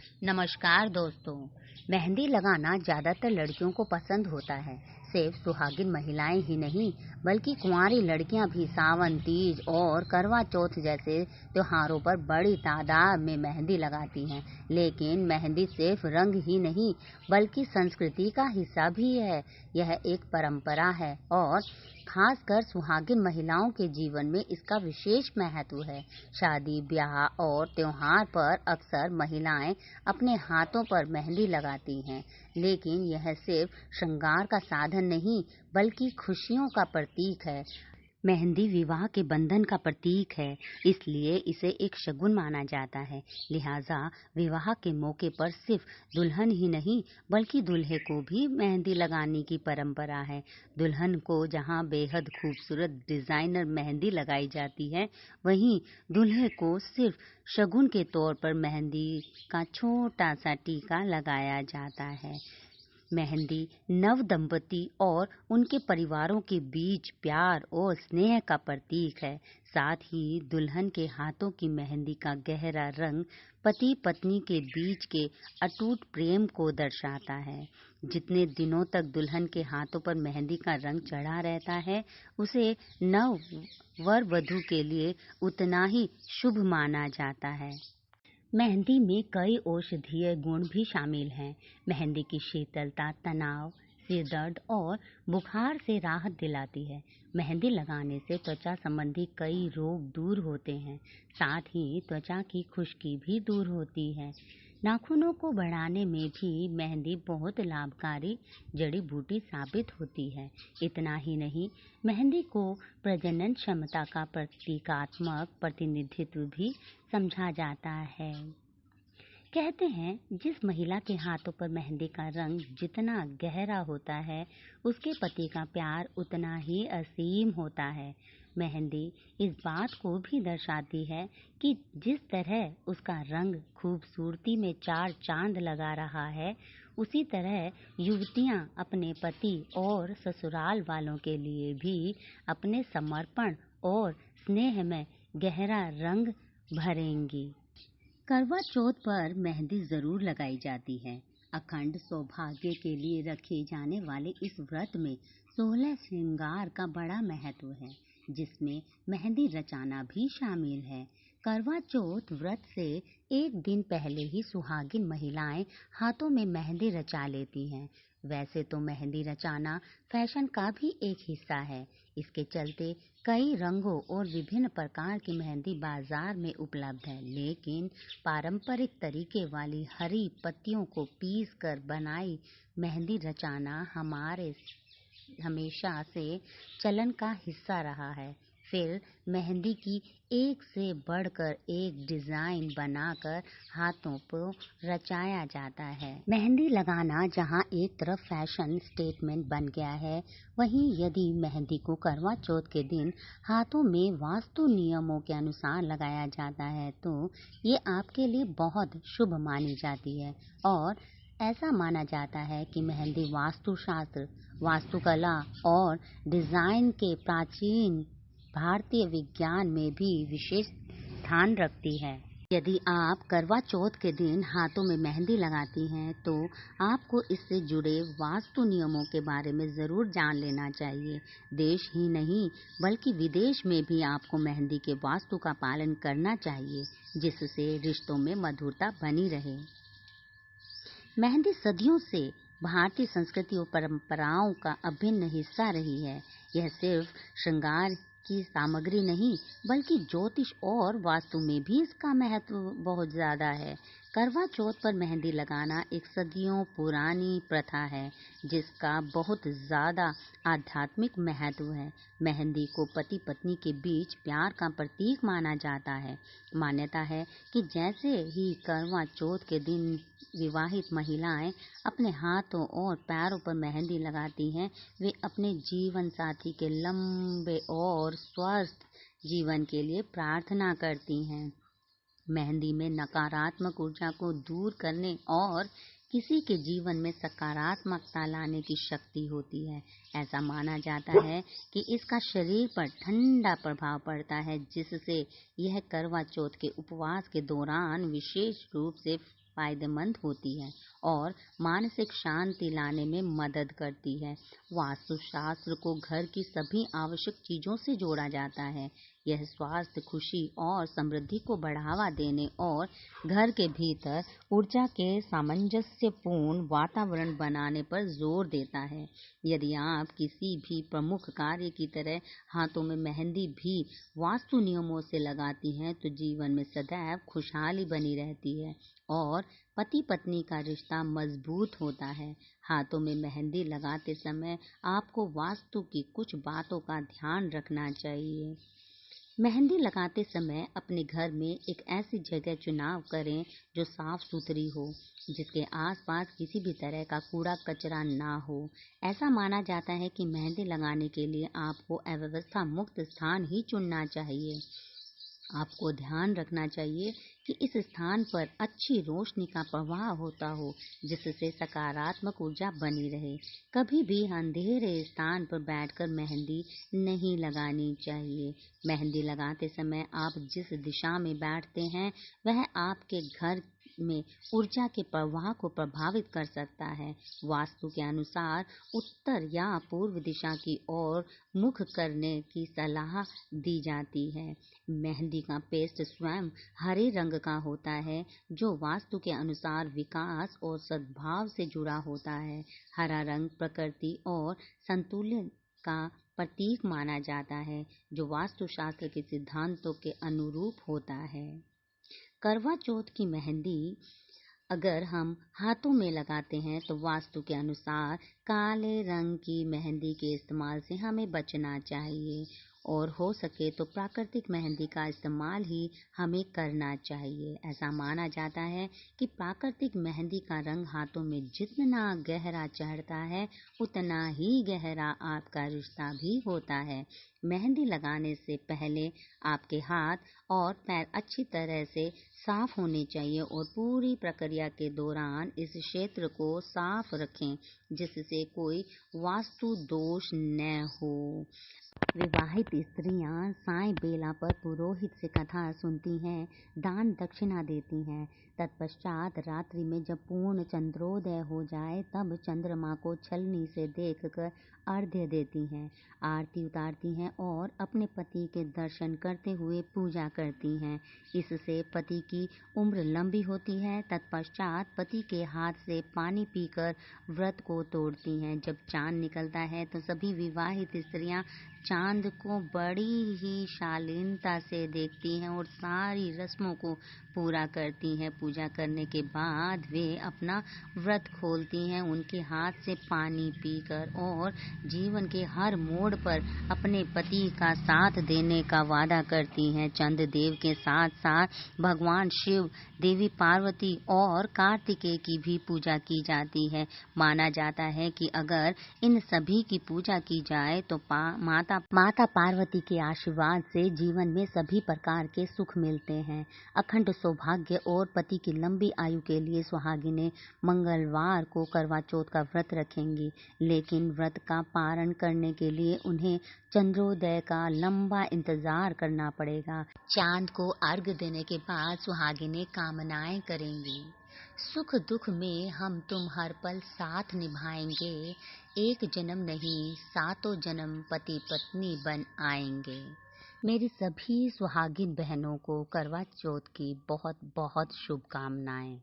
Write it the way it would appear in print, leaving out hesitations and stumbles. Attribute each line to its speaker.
Speaker 1: नमस्कार दोस्तों। मेहंदी लगाना ज़्यादातर लड़कियों को पसंद होता है। सिर्फ सुहागिन महिलाएं ही नहीं बल्कि कुंवारी लड़कियां भी सावन, तीज और करवा चौथ जैसे त्योहारों पर बड़ी तादाद में मेहंदी लगाती हैं। लेकिन मेहंदी सिर्फ रंग ही नहीं बल्कि संस्कृति का हिस्सा भी है। यह एक परंपरा है और खासकर सुहागिन महिलाओं के जीवन में इसका विशेष महत्व है। शादी, ब्याह और त्योहार पर अक्सर महिलाएं अपने हाथों पर मेहंदी लगाती हैं, लेकिन यह सिर्फ श्रृंगार का साधन नहीं बल्कि खुशियों का प्रतीक है। मेहंदी विवाह के बंधन का प्रतीक है, इसलिए इसे एक शगुन माना जाता है। लिहाजा विवाह के मौके पर सिर्फ दुल्हन ही नहीं बल्कि दूल्हे को भी मेहंदी लगाने की परंपरा है। दुल्हन को जहां बेहद खूबसूरत डिजाइनर मेहंदी लगाई जाती है, वहीं दूल्हे को सिर्फ शगुन के तौर पर मेहंदी का छोटा सा टीका लगाया जाता है। मेहंदी नव दंपति और उनके परिवारों के बीच प्यार और स्नेह का प्रतीक है। साथ ही दुल्हन के हाथों की मेहंदी का गहरा रंग पति पत्नी के बीच के अटूट प्रेम को दर्शाता है। जितने दिनों तक दुल्हन के हाथों पर मेहंदी का रंग चढ़ा रहता है, उसे नव वर वधू के लिए उतना ही शुभ माना जाता है। मेहंदी में कई औषधीय गुण भी शामिल हैं। मेहंदी की शीतलता तनाव, सिर दर्द और बुखार से राहत दिलाती है। मेहंदी लगाने से त्वचा संबंधी कई रोग दूर होते हैं। साथ ही त्वचा की खुश्की भी दूर होती है। नाखूनों को बढ़ाने में भी मेहंदी बहुत लाभकारी जड़ी बूटी साबित होती है। इतना ही नहीं, मेहंदी को प्रजनन क्षमता का प्रतीकात्मक प्रतिनिधित्व भी समझा जाता है। कहते हैं जिस महिला के हाथों पर मेहंदी का रंग जितना गहरा होता है, उसके पति का प्यार उतना ही असीम होता है। मेहंदी इस बात को भी दर्शाती है कि जिस तरह उसका रंग खूबसूरती में चार चांद लगा रहा है, उसी तरह युवतियां अपने पति और ससुराल वालों के लिए भी अपने समर्पण और स्नेह में गहरा रंग भरेंगी। करवा चौथ पर मेहंदी जरूर लगाई जाती है। अखंड सौभाग्य के लिए रखे जाने वाले इस व्रत में 16 श्रृंगार का बड़ा महत्व है, जिसमें मेहंदी रचाना भी शामिल है। करवा चौथ व्रत से एक दिन पहले ही सुहागिन महिलाएं हाथों में मेहंदी रचा लेती हैं। वैसे तो मेहंदी रचाना फैशन का भी एक हिस्सा है। इसके चलते कई रंगों और विभिन्न प्रकार की मेहंदी बाजार में उपलब्ध है, लेकिन पारंपरिक तरीके वाली हरी पत्तियों को पीस कर बनाई मेहंदी रचाना हमारे हमेशा से चलन का हिस्सा रहा है। फिर मेहंदी की एक से बढ़कर एक डिजाइन बनाकर हाथों पर रचाया जाता है। मेहंदी लगाना जहां एक तरफ फैशन स्टेटमेंट बन गया है, वहीं यदि मेहंदी को करवा चौथ के दिन हाथों में वास्तु नियमों के अनुसार लगाया जाता है, तो ये आपके लिए बहुत शुभ मानी जाती है। और ऐसा माना जाता है कि मेहंदी वास्तुशास्त्र, वास्तुकला और डिजाइन के प्राचीन भारतीय विज्ञान में भी विशेष स्थान रखती है। यदि आप करवा चौथ के दिन हाथों में मेहंदी लगाती हैं, तो आपको इससे जुड़े वास्तु नियमों के बारे में जरूर जान लेना चाहिए। देश ही नहीं बल्कि विदेश में भी आपको मेहंदी के वास्तु का पालन करना चाहिए, जिससे रिश्तों में मधुरता बनी रहे। मेहंदी सदियों से भारतीय संस्कृति और परंपराओं का अभिन्न हिस्सा रही है। यह सिर्फ श्रृंगार की सामग्री नहीं बल्कि ज्योतिष और वास्तु में भी इसका महत्व बहुत ज्यादा है। करवा चौथ पर मेहंदी लगाना एक सदियों पुरानी प्रथा है, जिसका बहुत ज्यादा आध्यात्मिक महत्व है। मेहंदी को पति पत्नी के बीच प्यार का प्रतीक माना जाता है। मान्यता है कि जैसे ही करवा चौथ के दिन विवाहित महिलाएं अपने हाथों और पैरों पर मेहंदी लगाती हैं, वे अपने जीवन साथी के लंबे और स्वस्थ जीवन के लिए प्रार्थना करती हैं। मेहंदी में नकारात्मक ऊर्जा को दूर करने और किसी के जीवन में सकारात्मकता लाने की शक्ति होती है। ऐसा माना जाता है कि इसका शरीर पर ठंडा प्रभाव पड़ता है, जिससे यह करवा चौथ के उपवास के दौरान विशेष रूप से फायदेमंद होती है और मानसिक शांति लाने में मदद करती है। वास्तुशास्त्र को घर की सभी आवश्यक चीजों से जोड़ा जाता है। यह स्वास्थ्य, खुशी और समृद्धि को बढ़ावा देने और घर के भीतर ऊर्जा के सामंजस्यपूर्ण वातावरण बनाने पर जोर देता है। यदि आप किसी भी प्रमुख कार्य की तरह हाथों में मेहंदी भी वास्तु नियमों से लगाती हैं तो जीवन में सदैव खुशहाली बनी रहती है और पति पत्नी का रिश्ता मजबूत होता है। हाथों में मेहंदी लगाते समय आपको वास्तु की कुछ बातों का ध्यान रखना चाहिए। मेहंदी लगाते समय अपने घर में एक ऐसी जगह चुनाव करें जो साफ सुथरी हो, जिसके आसपास किसी भी तरह का कूड़ा कचरा ना हो। ऐसा माना जाता है कि मेहंदी लगाने के लिए आपको अव्यवस्था मुक्त स्थान ही चुनना चाहिए। आपको ध्यान रखना चाहिए कि इस स्थान पर अच्छी रोशनी का प्रवाह होता हो, जिससे सकारात्मक ऊर्जा बनी रहे। कभी भी अंधेरे स्थान पर बैठकर मेहंदी नहीं लगानी चाहिए। मेहंदी लगाते समय आप जिस दिशा में बैठते हैं वह आपके घर में ऊर्जा के प्रवाह को प्रभावित कर सकता है। वास्तु के अनुसार उत्तर या पूर्व दिशा की ओर मुख करने की सलाह दी जाती है। मेहंदी का पेस्ट स्वयं हरे रंग का होता है, जो वास्तु के अनुसार विकास और सद्भाव से जुड़ा होता है। हरा रंग प्रकृति और संतुलन का प्रतीक माना जाता है, जो वास्तुशास्त्र के सिद्धांतों के अनुरूप होता है। करवा चौथ की मेहंदी अगर हम हाथों में लगाते हैं तो वास्तु के अनुसार काले रंग की मेहंदी के इस्तेमाल से हमें बचना चाहिए और हो सके तो प्राकृतिक मेहंदी का इस्तेमाल ही हमें करना चाहिए। ऐसा माना जाता है कि प्राकृतिक मेहंदी का रंग हाथों में जितना गहरा चढ़ता है उतना ही गहरा आपका रिश्ता भी होता है। मेहंदी लगाने से पहले आपके हाथ और पैर अच्छी तरह से साफ होने चाहिए और पूरी प्रक्रिया के दौरान इस क्षेत्र को साफ रखें, जिससे कोई वास्तु दोष न हो। विवाहित स्त्रियां साय बेला पर पुरोहित से कथा सुनती हैं, दान दक्षिणा देती हैं। तत्पश्चात रात्रि में जब पूर्ण चंद्रोदय हो जाए तब चंद्रमा को छलनी से देखकर अर्घ्य देती हैं, आरती उतारती हैं और अपने पति के दर्शन करते हुए पूजा करती हैं। इससे पति की उम्र लंबी होती है। तत्पश्चात पति के हाथ से पानी पीकर व्रत को तोड़ती हैं। जब चांद निकलता है तो सभी विवाहित स्त्रियां चांद को बड़ी ही शालीनता से देखती हैं और सारी रस्मों को पूरा करती हैं। पूजा करने के बाद वे अपना व्रत खोलती हैं, उनके हाथ से पानी पीकर और जीवन के हर मोड़ पर अपने पति का साथ देने का वादा करती हैं। चंद्र देव के साथ साथ भगवान शिव, देवी पार्वती और कार्तिकेय की भी पूजा की जाती है। माना जाता है कि अगर इन सभी की पूजा की जाए तो माता पार्वती के आशीर्वाद से जीवन में सभी प्रकार के सुख मिलते हैं। अखंड सौभाग्य और पति की लंबी आयु के लिए सुहागिनें मंगलवार को करवा चौथ का व्रत रखेंगी, लेकिन व्रत का पारण करने के लिए उन्हें चंद्रोदय का लंबा इंतजार करना पड़ेगा। चांद को अर्घ्य देने के बाद सुहागिनें कामनाएं करेंगी। सुख दुख में हम तुम हर पल साथ निभाएंगे, एक जन्म नहीं सातों जन्म पति पत्नी बन आएंगे। मेरी सभी सुहागिन बहनों को करवा चौथ की बहुत बहुत शुभकामनाएं।